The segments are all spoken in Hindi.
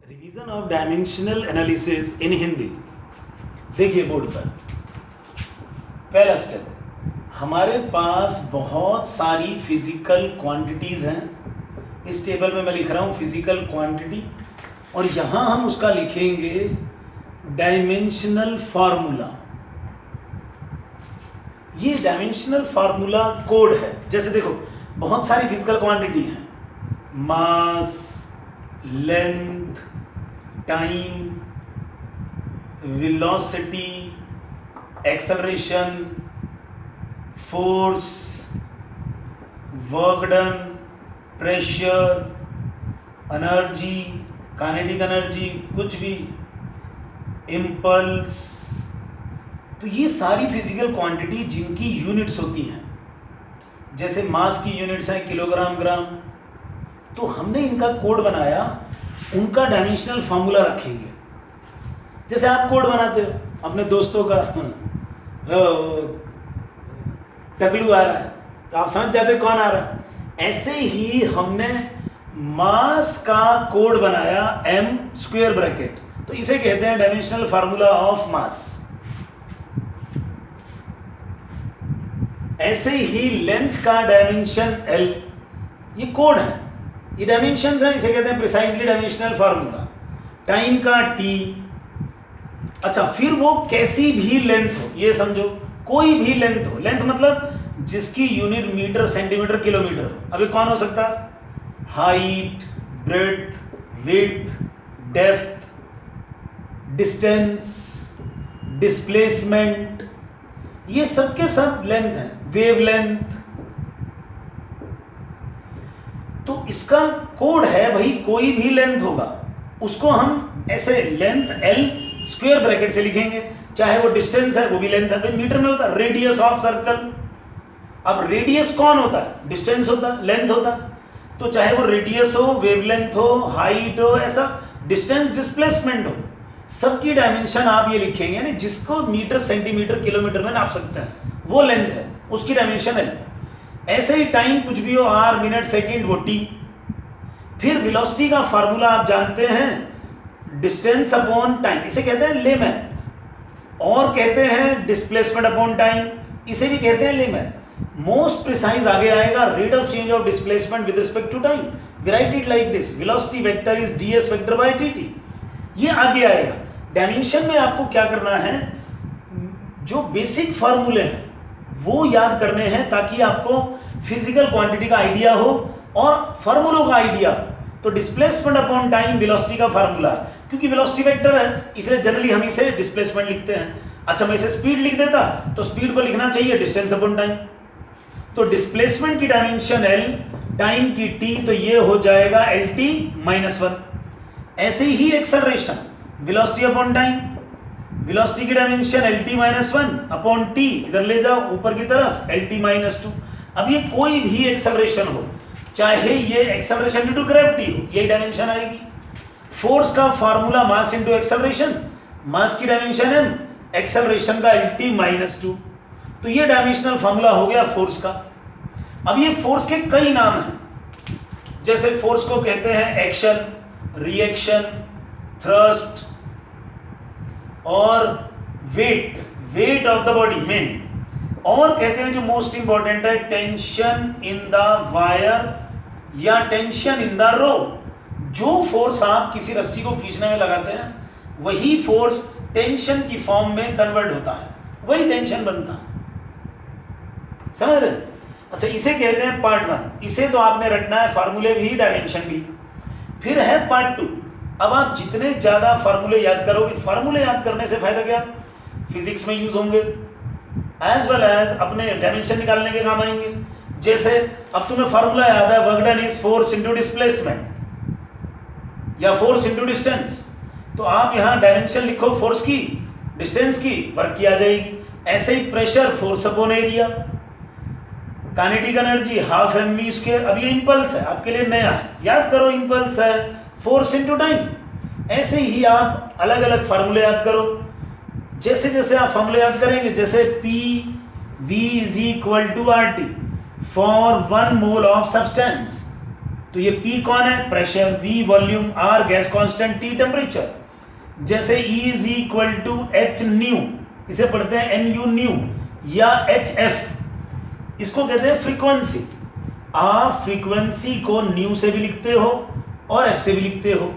Revision of dimensional analysis in Hindi. देखिए बोर्ड पर पहला स्टेप, हमारे पास बहुत सारी फिजिकल क्वांटिटीज हैं। इस टेबल में मैं लिख रहा हूं फिजिकल क्वांटिटी, और यहां हम उसका लिखेंगे डायमेंशनल फार्मूला। ये डायमेंशनल फार्मूला कोड है। जैसे देखो, बहुत सारी फिजिकल क्वांटिटी हैं, mass, length, time, velocity, acceleration, force, work done, pressure, energy, kinetic energy, कुछ भी, इम्पल्स। तो ये सारी फिजिकल क्वांटिटी जिनकी यूनिट्स होती हैं, जैसे मास की यूनिट्स हैं किलोग्राम, ग्राम, तो हमने इनका कोड बनाया, उनका डायमेंशनल फार्मूला रखेंगे। जैसे आप कोड बनाते हो अपने दोस्तों का, टकलू आ रहा है तो आप समझ जाते हो कौन आ रहा है। ऐसे ही हमने मास का कोड बनाया, m स्क्वायर ब्रैकेट, तो इसे कहते हैं डायमेंशनल फार्मूला ऑफ मास। ऐसे ही लेंथ का डायमेंशन l, ये कोड है, ये डायमेंशंस हैं, इसे कहते हैं प्रिसाइजली डायमेंशनल फार्मूला। टाइम का t, अच्छा फिर वो कैसी भी लेंथ हो, ये समझो, कोई भी लेंथ हो, लेंथ मतलब जिसकी यूनिट मीटर, सेंटीमीटर, किलोमीटर हो। अभी कौन हो सकता है? Height, breadth, width, depth, distance, displacement, ये सब के सब लेंथ है। वेवलेंथ। तो इसका कोड है भाई, कोई भी लेंथ होगा उसको हम ऐसे लेंथ l स्क्वायर ब्रैकेट से लिखेंगे। चाहे वो डिस्टेंस है, वो भी लेंथ है, मीटर में होता है। रेडियस ऑफ सर्कल, अब रेडियस कौन होता है? डिस्टेंस होता है, लेंथ होता है। तो चाहे वो रेडियस हो, वेवलेंथ हो, हाइट हो, ऐसा डिस्टेंस, डिस्प्लेसमेंट हो, सबकी डायमेंशन आप ये लिखेंगे ना, जिसको मीटर, सेंटीमीटर, किलोमीटर में नाप सकते हैं, वो लेंथ है, उसकी डायमेंशन है। ऐसे ही टाइम कुछ भी हो, आर, मिनट, सेकंड, वो टी। फिर वेलोसिटी का फार्मूला आप जानते हैं, डिस्टेंस अपॉन टाइम, इसे कहते हैं लेमैन, और कहते हैं डिस्प्लेसमेंट अपॉन टाइम, इसे भी कहते हैं लेमैन। मोस्ट प्रिसाइज आगे आएगा, rate of change of displacement with respect to time. We write it like this, velocity vector is ds vector by dt। ये आगे आएगा। डायमेंशन में आपको क्या करना है, जो बेसिक फार्मूले हैं वो याद करने हैं, ताकि आपको फिजिकल क्वांटिटी का आइडिया हो और फार्मूलों का आइडिया हो। तो डिस्प्लेसमेंट अपॉन टाइम वेलोसिटी का फार्मूला, क्योंकि वेलोसिटी वेक्टर है इसलिए जनरली हम इसे डिस्प्लेसमेंट लिखते हैं। अच्छा, मैं इसे स्पीड लिख देता तो स्पीड को लिखना चाहिए डिस्टेंस अपॉन टाइम। तो डिस्प्लेसमेंट की डायमेंशन l, टाइम की t, तो ये हो जाएगा lt माइनस 1। ऐसे ही acceleration, velocity upon time, velocity की dimension lt minus 1 upon t, इधर ले जाओ ऊपर की तरफ, lt माइनस 2। अब ये कोई भी एक्सेलरेशन हो, चाहे ये एक्सेलरेशन ड्यू टू ग्रेविटी हो, यही डायमेंशन आएगी। फोर्स का फार्मूला मास इनटू एक्सेलरेशन, मास की डायमेंशन m, एक्सेलरेशन का lt माइनस 2। तो ये डायमेंशनल फार्मूला हो गया फोर्स का। अब ये फोर्स के कई नाम हैं, जैसे फोर्स को कहते हैं एक्शन, रिएक्शन, थ्रस्ट और weight, weight of the body मेन, और कहते हैं जो मोस्ट इंपॉर्टेंट है टेंशन इन द वायर या टेंशन इन द रोप। जो फोर्स आप किसी रस्सी को खींचने में लगाते हैं, वही फोर्स टेंशन की फॉर्म में कन्वर्ट होता है, वही टेंशन बनता है। समझ रहे? अच्छा, इसे कहते हैं पार्ट 1, इसे तो आपने रटना है, फार्मूले भी, डायमेंशन भी। फिर है पार्ट 2। अब आप जितने ज्यादा फार्मूले याद करोगे, फार्मूले याद करने से फायदा क्या, फिजिक्स में यूज होंगे एज वेल एज अपने डायमेंशन निकालने के काम आएंगे। जैसे अब तुम्हें फार्मूला याद है, work done is force into displacement या फोर्स इनटू डिस्टेंस, तो आप यहां डायमेंशन लिखो फोर्स की, डिस्टेंस की, वर्क की आ जाएगी। ऐसे ही pressure, force upon area, kinetic energy half mv square. अब ये इंपल्स है, आपके लिए नया है, याद करो, इंपल्स है, फोर्स इनटू टाइम। ऐसे ही आप अलग अलग फार्मूले याद करो। जैसे जैसे आप फार्मूले याद करेंगे, जैसे PV is equal to RT for 1 mole of substance, तो ये P कौन है? Pressure, V volume, R gas constant, T temperature. जैसे E is equal to H nu, इसे पढ़ते हैं NU न्यू, या HF, इसको कहते हैं फ्रीक्वेंसी। आप फ्रीक्वेंसी को न्यू से भी लिखते हो और F से भी लिखते हो।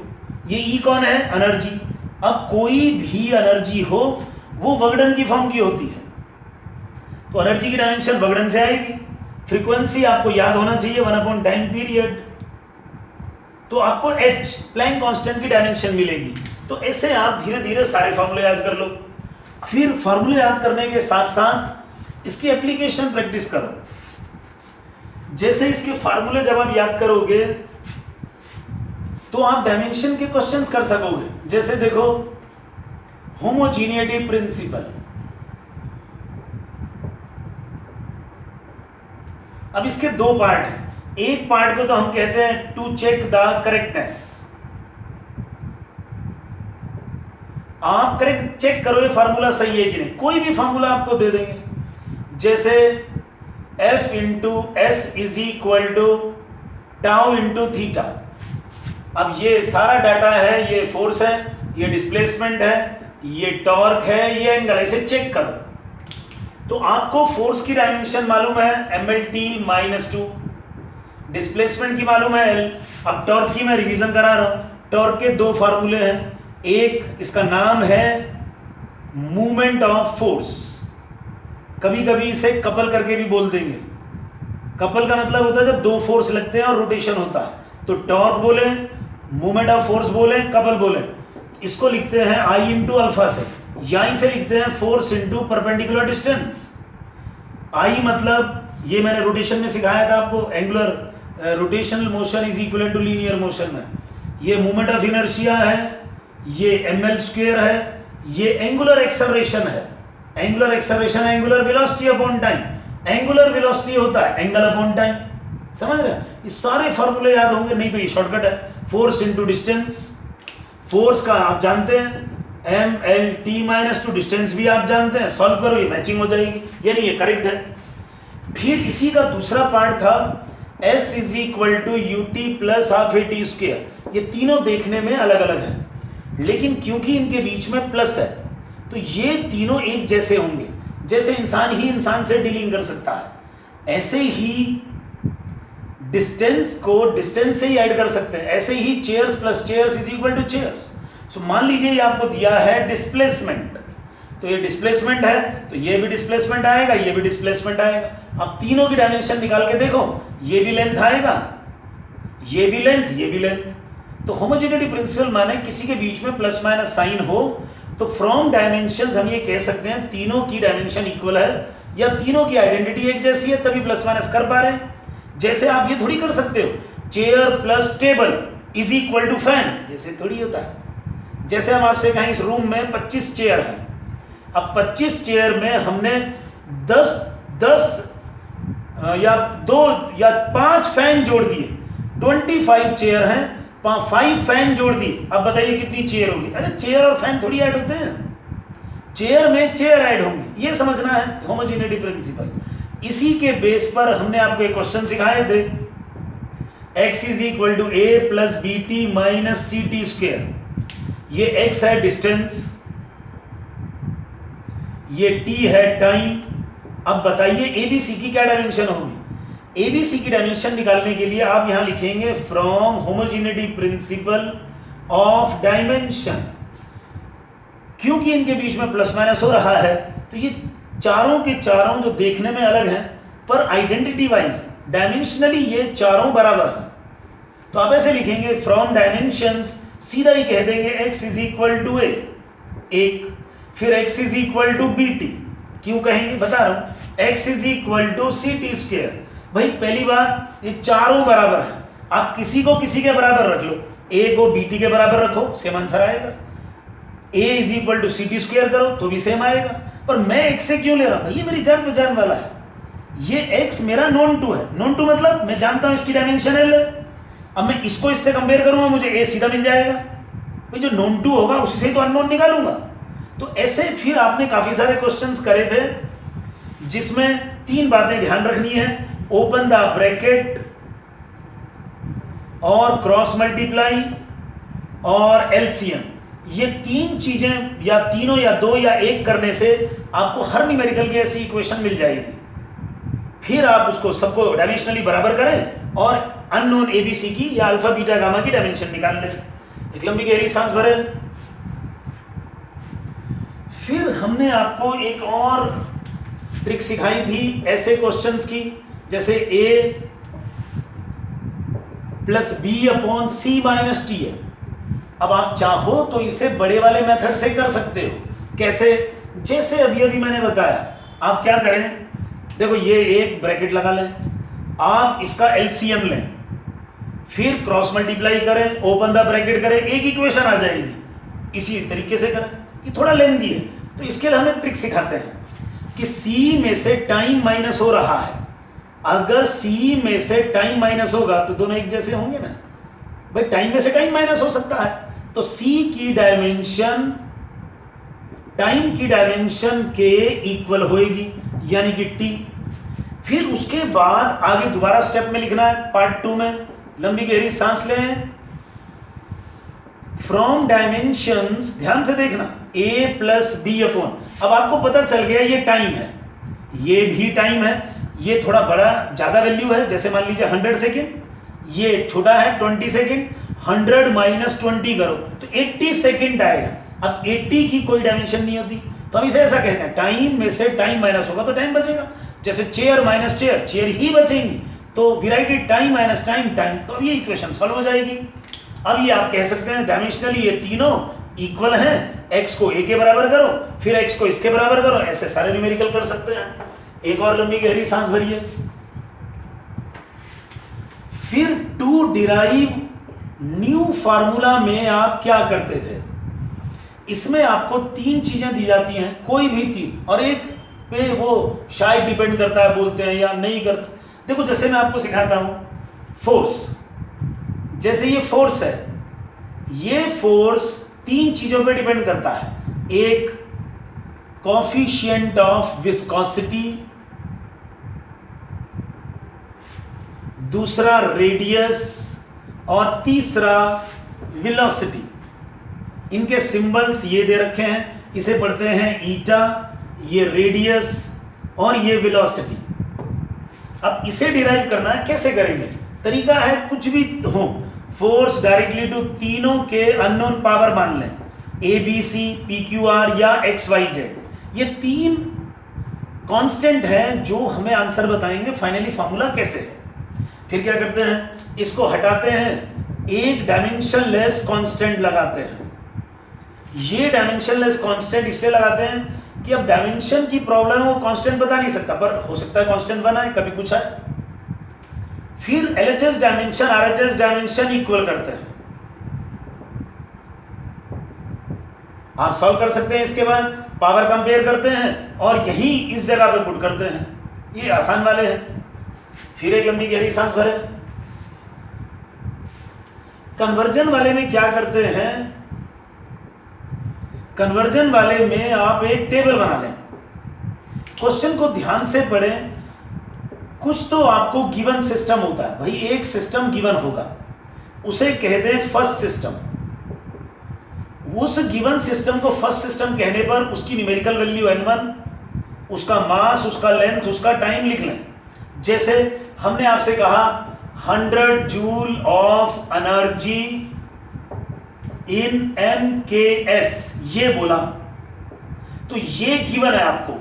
ये E कौन है? एनर्जी। अब कोई भी एनर्जी हो वो वर्कडन की फॉर्म की होती है, तो एनर्जी की डायमेंशन वर्कडन से आएगी। फ्रीक्वेंसी आपको याद होना चाहिए 1 टाइम पीरियड, तो आपको H प्लैंक कांस्टेंट की डायमेंशन मिलेगी। तो ऐसे आप धीरे धीरे सारे फार्मूले याद कर लो। फिर फार्मूले याद करने के साथ साथ इसकी एप्लीकेशन प्रैक्टिस करो। जैसे इसके फार्मूले जब आप याद करोगे तो आप डायमेंशन के क्वेश्चंस कर सकोगे। जैसे देखो, होमोजीनियटी प्रिंसिपल। अब इसके दो पार्ट हैं। एक पार्ट को तो हम कहते हैं टू चेक द करेक्टनेस। आप करेक्ट चेक करो ये फार्मूला सही है कि नहीं। कोई भी फार्मूला आपको दे देंगे, जैसे F into S is equal to tau into theta. अब ये सारा डाटा है, ये फोर्स है, ये डिस्प्लेसमेंट है, ये टॉर्क है, ये एंगल है, इसे चेक करो। तो आपको फोर्स की डायमेंशन मालूम है mlt -2, डिस्प्लेसमेंट की मालूम है L। अब टॉर्क की मैं रिवीजन करा रहा हूं। टॉर्क के दो फार्मूले हैं, एक इसका नाम है मूवमेंट ऑफ फोर्स, कभी कभी इसे कपल करके भी बोल देंगे। कपल का मतलब होता है जब दो फोर्स लगते हैं और रोटेशन होता है, तो टॉर्क बोले, मूवमेंट ऑफ फोर्स बोले, कपल बोले। इसको लिखते हैं I इंटू अल्फा से, या इसे लिखते हैं force into perpendicular distance. I मतलब ये मैंने रोटेशन में सिखाया था आपको, angular rotational motion is equal to linear motion में। ये मूवमेंट ऑफ इनर्शिया है, ये ml² है, ये एंगुलर एक्सेलरेशन है। Angular acceleration angular velocity upon time, angular velocity होता है एंगल अपॉन टाइम। समझ रहे हैं? ये सारे फॉर्मूले याद होंगे, नहीं तो ये शॉर्टकट है, फोर्स इंटू डिस्टेंस। फोर्स का आप जानते हैं mlt -2, डिस्टेंस भी आप जानते हैं। सॉल्व करो, ये मैचिंग हो जाएगी, यानी ये करेक्ट है। फिर इसी का दूसरा पार्ट था S is equal to ut plus half at²। ये तीनों देखने में अलग अलग हैं, लेकिन क्योंकि इनके बीच में प्लस है तो ये तीनों एक जैसे होंगे। जैसे इंसान ही इंसान से डीलिंग कर सकता है, ऐसे ही डिस्टेंस को डिस्टेंस से ही ऐड कर सकते हैं। ऐसे ही chairs plus chairs is equal to chairs. So मान लीजिए ये आपको दिया है डिस्प्लेसमेंट, तो ये डिस्प्लेसमेंट है तो ये भी डिस्प्लेसमेंट आएगा, ये भी डिस्प्लेसमेंट आएगा। अब तीनों की डायमेंशन निकाल के देखो, ये भी लेंथ आएगा, ये भी लेंथ, ये भी लेंथ। तो होमोजेनिटी प्रिंसिपल माने किसी के बीच में प्लस माइनस साइन हो तो फ्रॉम डायमेंशंस हम ये कह सकते हैं तीनों की डायमेंशन इक्वल है या तीनों की आइडेंटिटी एक जैसी है, तभी प्लस माइनस कर पा रहे हैं। जैसे आप ये थोड़ी कर सकते हो chair plus table is equal to fan, ऐसे थोड़ी होता है। जैसे हम आपसे कहें इस रूम में 25 चेयर है, अब 25 चेयर में हमने 10 या 2 या 5 फैन जोड़ दिए, 25 चेयर हैं, 5 फैन जोड़ दिए। अब बताइए कितनी चेयर होगी? अरे चेयर और फैन थोड़ी ऐड होते हैं, चेयर में चेयर ऐड होंगी, ये समझना है होमोजेनिटी प्रिंसिपल। इसी के बेस पर हमने आपको एक क्वेश्चन सिखाए थे, x is equal to a plus bt minus ct²। ये x है डिस्टेंस, ये t है टाइम। अब बताइए ABC की क्या डायमेंशन होगी? ABC की डायमेंशन निकालने के लिए आप यहां लिखेंगे from homogeneity principle of dimension. क्योंकि इनके बीच में प्लस माइनस हो रहा है तो ये चारों के चारों जो देखने में अलग हैं पर आइडेंटिटी वाइज डायमेंशनली ये चारों बराबर हैं। तो आप ऐसे लिखेंगे फ्रॉम डायमेंशंस, सीधा ही कह देंगे x is equal to a, एक, फिर x is equal to bt। क्यों कहेंगे बता रहा हूं, x is equal to ct²। भाई पहली बात ये चारों बराबर हैं, आप किसी को किसी के बराबर रख लो, a को bt के बराबर रखो सेम आंसर आएगा, a is equal to ct² करो तो भी सेम आएगा। पर मैं x से क्यों ले रहा हूं? ये मेरी जान पहचान वाला है, ये x मेरा नॉन टू है। नॉन टू मतलब मैं जानता हूं इसकी डायमेंशन L है। अब मैं इसको इससे कंपेयर करूंगा, मुझे a सीधा मिल जाएगा। भाई जो नॉन टू होगा उसी से ही तो अननोन निकालूंगा। तो ऐसे फिर आपने काफी सारे क्वेश्चंस करे थे जिसमें 3 बातें ध्यान रखनी है। ओपन द ब्रैकेट, और क्रॉस मल्टीप्लाई और एलसीएम, ये तीन चीजें या तीनों या दो या एक करने से आपको हर न्यूमेरिकल की ऐसी इक्वेशन मिल जाएगी। फिर आप उसको सबको डायमेंशनली बराबर करें और अननोन एबीसी की या अल्फा बीटा गामा की डायमेंशन निकाल लें। एक लंबी गहरी सांस भरे। फिर हमने आपको एक और ट्रिक सिखाई थी ऐसे क्वेश्चंस की, जैसे a plus B upon C minus T है। अब आप चाहो तो इसे बड़े वाले मेथड से कर सकते हो। कैसे? जैसे अभी अभी मैंने बताया, आप क्या करें, देखो ये एक ब्रैकेट लगा लें, आप इसका एलसीएम लें, फिर क्रॉस मल्टीप्लाई करें, ओपन द ब्रैकेट करें, एक इक्वेशन आ जाएगी। इसी तरीके से करें। ये थोड़ा लेंथी है, तो इसके लिए हमें ट्रिक सिखाते हैं कि C में से टाइम माइनस हो रहा है। अगर C में से टाइम माइनस होगा तो दोनों एक जैसे होंगे ना भाई, टाइम में से टाइम माइनस हो सकता है, तो C की डायमेंशन टाइम की डायमेंशन के इक्वल होगी, यानी कि T। फिर उसके बाद आगे दोबारा स्टेप में लिखना है, पार्ट 2 में। लंबी गहरी सांस लें। फ्रॉम डायमेंशंस, ध्यान से देखना, a प्लस बी अपॉन, अब आपको पता चल गया ये टाइम है, ये भी टाइम है, ये थोड़ा बड़ा ज्यादा वैल्यू है, जैसे मान लीजिए 100 सेकेंड, ये छोटा है 20 सेकेंड, 100 माइनस 20 करो तो 80 सेकेंड आएगा। अब 80 की कोई डायमेंशन नहीं होती, तो हम इसे ऐसा कहते हैं, टाइम में से टाइम माइनस होगा तो टाइम बचेगा। जैसे चेयर माइनस चेयर, चेयर ही बचेंगी, तो we write it time minus time time, तो अब ये इक्वेशन सॉल्व हो जाएगी। अब ये आप कह सकते हैं डायमेंशनली ये तीनों इक्वल हैं, x को a के बराबर करो, फिर x को इसके बराबर करो, ऐसे सारे न्यूमेरिकल कर सकते हैं। एक और लंबी गहरी सांस भरिए। फिर टू डिराइव न्यू फार्मूला में आप क्या करते थे, इसमें आपको तीन चीजें दी जाती हैं, कोई भी तीन, और एक पे वो शायद डिपेंड करता है, बोलते हैं या नहीं करता। देखो जैसे मैं आपको सिखाता हूं, फोर्स, जैसे ये फोर्स है, ये फोर्स तीन चीजों पे डिपेंड करता है। एक कोफिशिएंट ऑफ विस्कोसिटी, दूसरा रेडियस, और तीसरा वेलोसिटी। इनके सिंबल्स ये दे रखे हैं, इसे पढ़ते हैं ईटा, ये रेडियस और ये वेलोसिटी। अब इसे डिराइव करना है, कैसे करेंगे? तरीका है कुछ भी हो, फोर्स डायरेक्टली टू तीनों के अननोन पावर मान लें, A B C P Q R या एक्स वाई जेड। ये तीन कांस्टेंट हैं जो हमें आंसर बताएंगे फाइनली फार्मूला कैसे है। फिर क्या करते हैं, इसको हटाते हैं, एक डायमेंशनलेस कांस्टेंट लगाते हैं। ये डायमेंशनलेस कांस्टेंट इसलिए लगाते हैं कि अब डायमेंशन की प्रॉब्लम है, वो कांस्टेंट बता नहीं सकता, पर हो सकता है कांस्टेंट बना है, कभी कुछ है। फिर LHS dimension RHS dimension equal करते हैं, आप सॉल्व कर सकते हैं। इसके बाद पावर कंपेयर करते हैं और यही इस जगह पे पुट करते हैं, ये आसान वाले हैं। फिर एक लंबी गहरी सांस भरें। कन्वर्जन वाले में क्या करते हैं, कन्वर्जन वाले में आप एक टेबल बना लें, क्वेश्चन को ध्यान से पढ़ें। कुछ तो आपको गिवन सिस्टम होता है भाई, एक सिस्टम गिवन होगा, उसे कह दें फर्स्ट सिस्टम। उस गिवन सिस्टम को फर्स्ट सिस्टम कहने पर उसकी न्यूमेरिकल वैल्यू n1, उसका मास, उसका लेंथ, उसका टाइम लिख लें। जैसे हमने आपसे कहा 100 joule of energy in MKS, ये बोला, तो ये गिवन है आपको।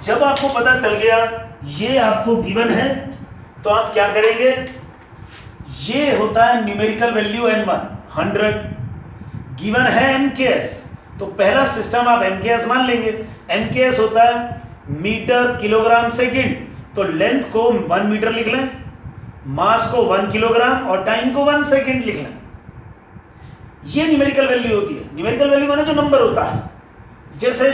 जब आपको पता चल गया ये आपको गिवन है, तो आप क्या करेंगे, ये होता है न्यूमेरिकल वैल्यू n1 100, गिवन है MKS, तो पहला सिस्टम आप MKS मान लेंगे। MKS होता है मीटर किलोग्राम सेकंड, तो लेंथ को 1 मीटर लिख लें, मास को 1 किलोग्राम और टाइम को 1 सेकंड लिख लें। ये न्यूमेरिकल वैल्यू होती है। न्यूमेरिकल वैल्यू माने जो नंबर होता है। जैसे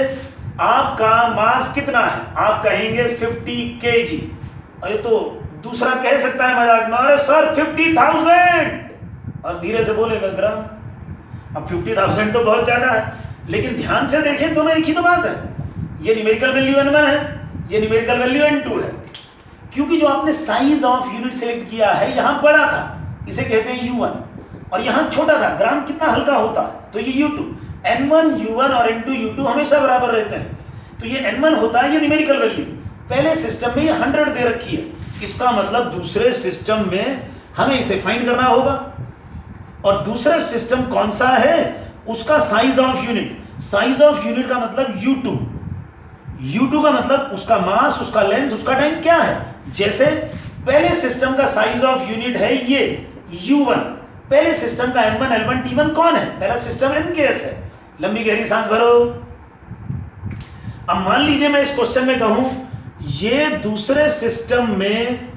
आपका मास कितना है, आप कहेंगे 50 kg, अरे तो दूसरा कह सकता है मजाक में, अरे सर 50,000, और धीरे से बोलेगा ग्राम। अब 50,000 तो बहुत ज्यादा है, लेकिन ध्यान से देखें दोनों एक ही तो बात है। ये न्यूमेरिकल वैल्यू n1 है, ये न्यूमेरिकल वैल्यू n2 है। क्योंकि जो आपने साइज ऑफ यूनिट सेलेक्ट किया है यहां बड़ा था, इसे कहते हैं U1, और यहां छोटा था, ग्राम कितना हल्का होता है, तो ये U2। N1 U1 और N2 U2 हमेशा बराबर रहते हैं, तो ये N1 होता है, ये न्यूमेरिकल वैल्यू पहले सिस्टम में ये 100 दे रखी है, इसका मतलब दूसरे सिस्टम में हमें इसे फाइंड करना होगा। और दूसरा सिस्टम कौन सा है, उसका size of unit, size of unit का मतलब U2, U2 का मतलब उसका मास, उसका लेंथ, उसका टाइम क्या है। जैसे पहले सिस्टम का साइज ऑफ यूनिट है ये U1, पहले सिस्टम का M1 L1 T1 कौन है, पहला सिस्टम MKS है। लंबी गहरी सांस भरो। अब मान लीजिए मैं इस क्वेश्चन में कहूं ये दूसरे सिस्टम में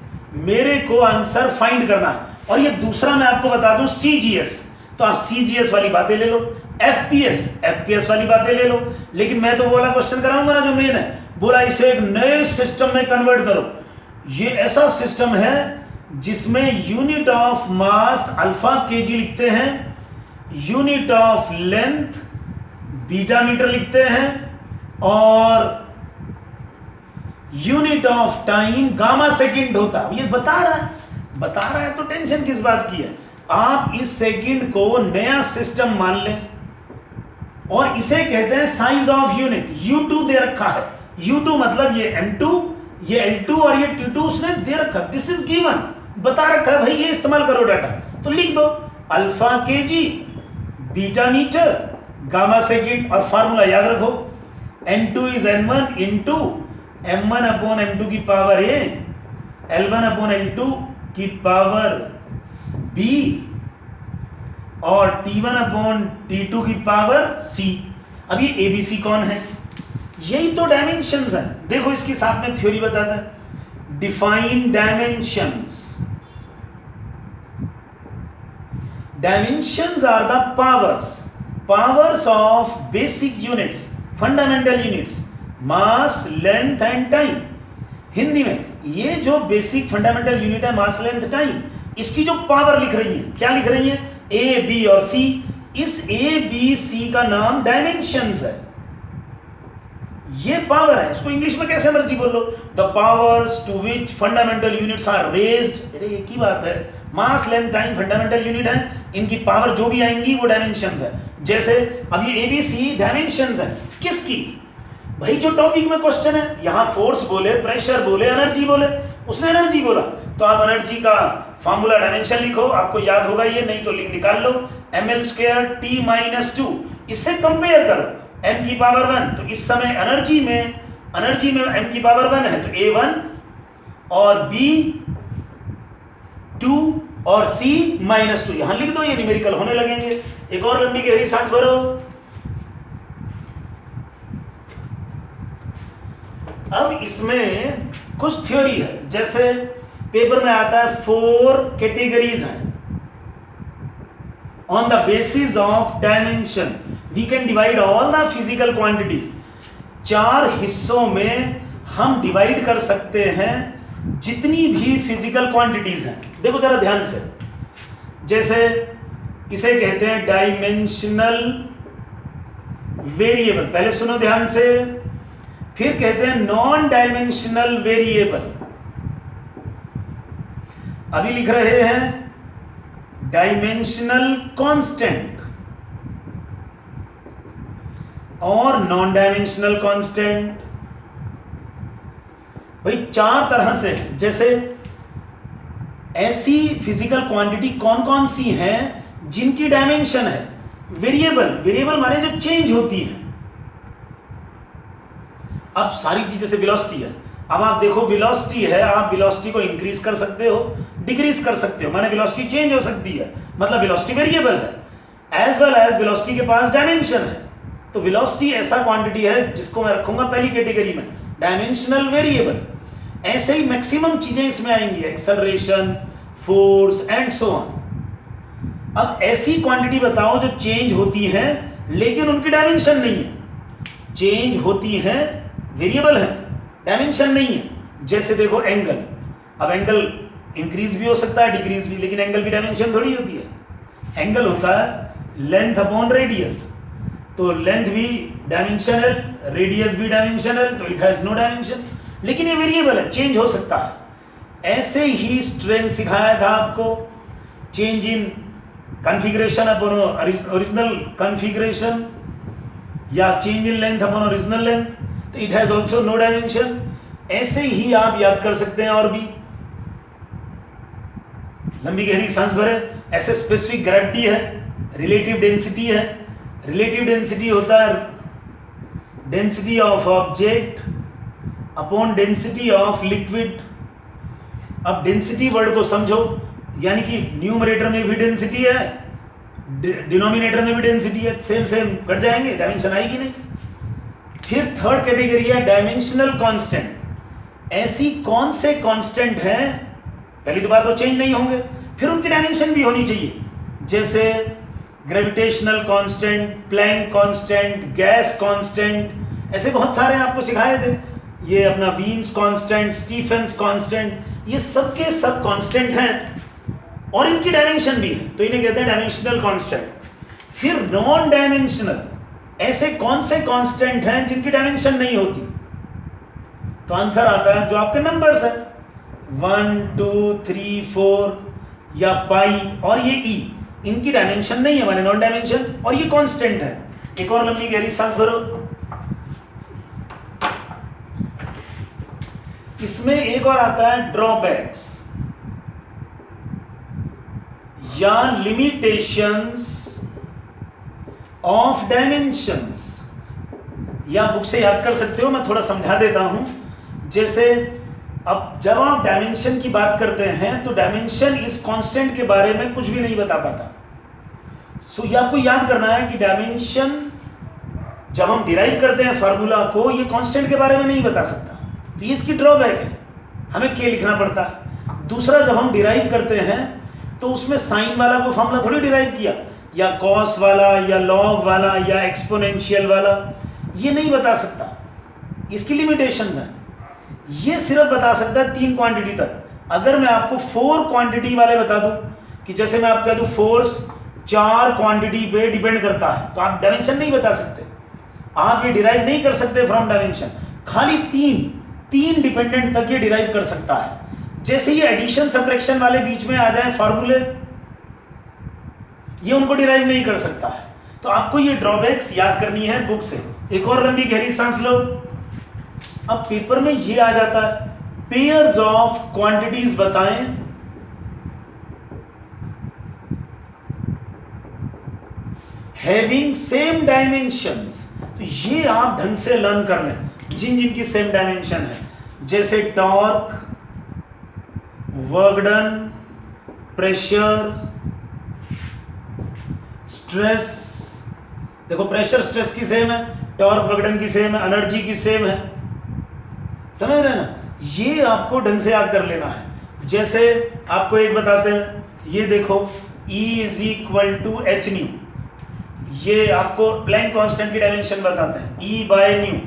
मेरे को आंसर फाइंड करना है, और ये दूसरा मैं आपको बता दूं CGS, तो आप CGS वाली बातें ले लो, FPS वाली बातें ले लो, लेकिन मैं तो वो वाला क्वेश्चन कराऊंगा ना जो मेन है, बोला इसे एक नए सिस्टम में कन्वर्ट करो। ये ऐसा सिस्टम है जिसमें unit of mass alpha kg लिखते हैं, unit of length beta metre लिखते हैं, और unit of time gamma second होता है। ये बता रहा है तो टेंशन किस बात की है। आप इस सेकंड को नया सिस्टम मान लें, और इसे कहते हैं साइज ऑफ यूनिट। U2 दे रखा है, U2 मतलब ये M2, ये L2 और ये T2 उसने दे रखा, दिस इज गिवन, बता रखा है भाई, ये इस्तेमाल करो डाटा, तो लिख दो alpha kg, beta metre, gamma second, और फार्मूला याद रखो N2 is N1 into M1 upon M2 की power A, L1 upon L2 की पावर B, और T1 अपॉन T2 की पावर C। अब ये ABC कौन है, यही तो डायमेंशंस हैं। देखो इसके साथ में थ्योरी बताता है, define dimensions. Dimensions are the powers of basic units, fundamental units, mass, length and time. Hindi में ये जो बेसिक फंडामेंटल यूनिट है मास, लेंथ, टाइम, इसकी जो पावर लिख रही है, क्या लिख रही है, A, B और C, इस A, B, C का नाम डायमेंशंस है, ये पावर है। इसको इंग्लिश में कैसे मर्जी बोल लो, the powers to which fundamental units are raised. अरे एक ही बात है, mass, length, time fundamental unit है, इनकी पावर जो भी आएंगी वो डायमेंशंस है। जैसे अब ये ABC डायमेंशंस है किसकी, भाई जो टॉपिक में क्वेश्चन है, यहां फोर्स बोले, प्रेशर बोले, एनर्जी बोले, उसने एनर्जी बोला, तो आप एनर्जी का फॉर्मूला डायमेंशन लिखो, आपको याद होगा ये, नहीं तो लिंक निकाल लो, ml² T-2, इससे कंपेयर करो m की पावर 1, तो इस समय एनर्जी में m की पावर 1 है, तो A1 और B2 और C-2 यहां लिख दो, ये न्यूमेरिकल होने लगेंगे। एक और लंबी गहरी सांस भरो। अब इसमें कुछ थ्योरी है, जैसे पेपर में आता है 4 कैटेगरीज हैं। On the basis of dimension, we can divide all the physical quantities. 4 हिस्सों में हम डिवाइड कर सकते हैं जितनी भी फिजिकल क्वांटिटीज हैं। देखो जरा ध्यान से, जैसे इसे कहते हैं डायमेंशनल वेरिएबल, पहले सुनो ध्यान से, फिर कहते हैं नॉन डायमेंशनल वेरिएबल, अभी लिख रहे हैं डायमेंशनल कांस्टेंट और नॉन डायमेंशनल कांस्टेंट। भाई 4 तरह से, जैसे ऐसी फिजिकल क्वांटिटी कौन कौन सी हैं जिनकी डायमेंशन है वेरिएबल माने जो चेंज होती है। अब सारी चीजें से वेलोसिटी है, अब आप देखो वेलोसिटी है, आप वेलोसिटी को इंक्रीज कर सकते हो, डिक्रीज कर सकते हो, माने वेलोसिटी चेंज हो सकती है, मतलब वेलोसिटी वेरिएबल है, एज वेल एज वेलोसिटी के पास डायमेंशन है। तो वेलोसिटी ऐसा क्वांटिटी है जिसको मैं रखूंगा पहली कैटेगरी में, डायमेंशनल वेरिएबल। ऐसे ही मैक्सिमम चीजें इसमें आएंगी, acceleration, force and so on. अब ऐसी क्वांटिटी बताओ जो चेंज होती है लेकिन उनकी डायमेंशन नहीं है, चेंज होती है वेरिएबल है, डायमेंशन नहीं है। जैसे देखो एंगल, अब एंगल इंक्रीज भी हो सकता है, डिक्रीज भी, लेकिन एंगल की डायमेंशन थोड़ी होती है। एंगल होता है लेंथ अपॉन रेडियस, तो लेंथ भी डायमेंशनल, रेडियस भी डायमेंशनल, तो इट हैज नो डायमेंशन, लेकिन ये वेरिएबल है, चेंज हो सकता है। ऐसे ही स्ट्रेंथ सिखाया था आपको, change in configuration upon original configuration या change in length upon original length, तो it has also no dimension. ऐसे ही आप याद कर सकते हैं और भी। लंबी गहरी सांस भरे। ऐसे स्पेसिफिक ग्रेविटी है, रिलेटिव डेंसिटी है। रिलेटिव डेंसिटी होता है density of object upon density of liquid. अब डेंसिटी वर्ड को समझो, यानी कि न्यूमरेटर में भी डेंसिटी है, डिनोमिनेटर में भी डेंसिटी है, सेम सेम कट जाएंगे, डायमेंशन आएगी नहीं। फिर थर्ड कैटेगरी है डायमेंशनल कांस्टेंट। ऐसी कौन से कांस्टेंट हैं, पहली तो बात वो चेंज नहीं होंगे, फिर उनकी डायमेंशन भी होनी चाहिए, जैसे gravitational constant, Planck constant, gas constant, ऐसे बहुत सारे आपको सिखाए थे। ये अपना वीन्स कांस्टेंट, स्टीफेंस कांस्टेंट, ये सब के सब कांस्टेंट हैं और इनकी डायमेंशन भी है, तो इन्हें कहते हैं डायमेंशनल कांस्टेंट। फिर नॉन डायमेंशनल, ऐसे कौन से कांस्टेंट हैं जिनकी डायमेंशन नहीं होती, तो आंसर आता है जो आपके नंबर्स हैं 1 2 3 4 या पाई और ये ई, इनकी डायमेंशन नहीं है, माने नॉन डायमेंशन, और ये कांस्टेंट है। एक और लंबी गहरी सांस भरो। इसमें एक और आता है ड्रॉबैक्स या लिमिटेशंस ऑफ डायमेंशंस, या बुक से याद कर सकते हो, मैं थोड़ा समझा देता हूं। जैसे अब जब आप डायमेंशन की बात करते हैं तो डायमेंशन इस कांस्टेंट के बारे में कुछ भी नहीं बता पाता। सो ये आपको याद करना है कि डायमेंशन जब हम डिराइव करते हैं फार्मूला को, ये कांस्टेंट के बारे में नहीं बता सकता, तो ये इसकी ड्रॉबैक है, हमें के लिखना पड़ता है। दूसरा, जब हम डिराइव करते हैं तो उसमें साइन वाला कोई फार्मूला थोड़ी डिराइव किया, या कॉस वाला या लॉग वाला या एक्सपोनेंशियल वाला, ये नहीं बता सकता, इसकी लिमिटेशंस हैं। ये सिर्फ बता सकता है 3 क्वांटिटी तक। अगर मैं आपको 4 क्वांटिटी वाले बता दूं, कि जैसे मैं आपको कह दूं फोर्स 4 क्वांटिटी पे डिपेंड करता है, तो आप डायमेंशन नहीं बता सकते, आप ये डिराइव नहीं कर सकते फ्रॉम डायमेंशन। खाली 3 डिपेंडेंट तक ये डिराइव कर सकता है। जैसे ये एडिशन सब्ट्रैक्शन वाले बीच में आ जाए फार्मूले, ये उनको डिराइव नहीं कर सकता है। तो आपको ये ड्रॉबैक्स याद करनी है बुक से। एक और लंबी गहरी सांस लो। अब पेपर में ये आ जाता है, पेयर्स ऑफ क्वांटिटीज बताएं हैविंग सेम डायमेंशंस। तो ये आप ढंग से लर्न कर लें जिन जिनकी सेम डायमेंशन है, जैसे torque, work done, pressure, stress. देखो प्रेशर स्ट्रेस की सेम है, टॉर्क वर्क डन की सेम है, एनर्जी की सेम है, समझ रहे हैं ना। ये आपको ढंग से याद कर लेना है। जैसे आपको एक बताते हैं, ये देखो E = h न्यू, ये आपको प्लैंक कांस्टेंट की डायमेंशन बताते हैं, E/न्यू।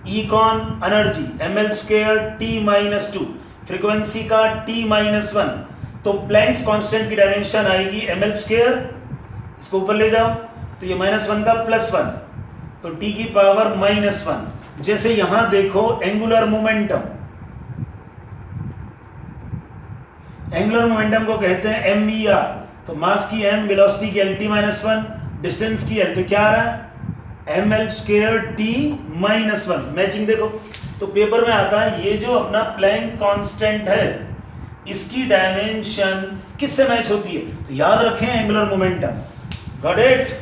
E कौन? एनर्जी, ml² T-2, फ्रीक्वेंसी का T-1, तो प्लैंक्स कांस्टेंट की डायमेंशन आएगी ml², इसको ऊपर ले जाओ तो ये -1 का +1, तो T⁻⁻1। जैसे यहां देखो एंगुलर मोमेंटम, एंगुलर मोमेंटम को कहते हैं MER, तो मास की m, वेलोसिटी की L_T-1, डिस्टेंस की L, तो क्या आ रहा है ml² T-1। मैचिंग देखो, तो पेपर में आता है ये जो अपना प्लैंक कांस्टेंट है इसकी डायमेंशन किससे मैच होती है, तो याद रखें एंगुलर मोमेंटम। Got it?